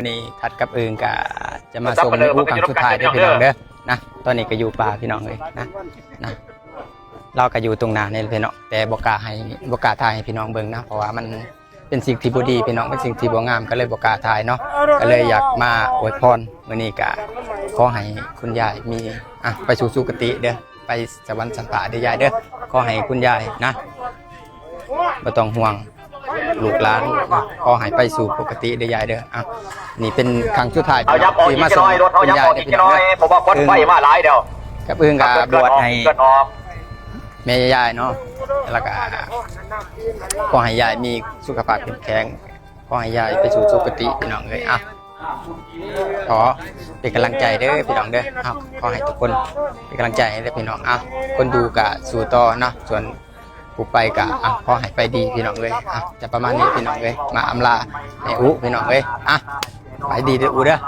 วันนี้ทัดกับอึงก็จะมาส่งผู้ครั้งสุดท้ายด้วยพี่น้องเด้อนะตอนนี้ก็อยู่ป่าพี่น้องเลยนะเราก็อยู่ตรงหน้านี่พี่น้องแต่บ่กล้าถ่ายให้พี่น้องเบิ่งนะเพราะว่ามันเป็นสิ่งที่บ่ดีพี่น้องเป็นสิ่งที่บ่งามก็เลยบ่กล้าถ่ายเนาะก็เลยอยากมาอวยพรมื้อนี้ก็ขอให้คุณยายมีไปสู่สุคติเด้อไปสวรรค์สันตะเด้อยายเด้อขอให้คุณยายนะบ่ต้องห่วงลูกหลานขอให้ไปสู่ปกติเด้อยายเด้อนี่เป็นครั้งสุดท้ายที่มาส่งคุณยายได้พี่น้องเพราะว่าคนไฟมาหลายเด้อกับอึ้งก็บวชให้แม่ยายเนาะแล้วก็ขอให้ยายมีสุขภาพเข้มแข็งขอให้ยายไปสู่สุคติพี่น้องเลยขอเป็นกำลังใจเด้อพี่น้องเด้อขอให้ทุกคนเป็นกำลังใจให้เด้อพี่น้องคนดูก็สู่ต่อเนาะส่วนผู้ไปก็ขอให้ไปดีพี่น้องเลยจะประมาณนี้พี่น้องเลยมาอำลาแม่อุพี่น้องเลยไปดีเด้ออุเด้อ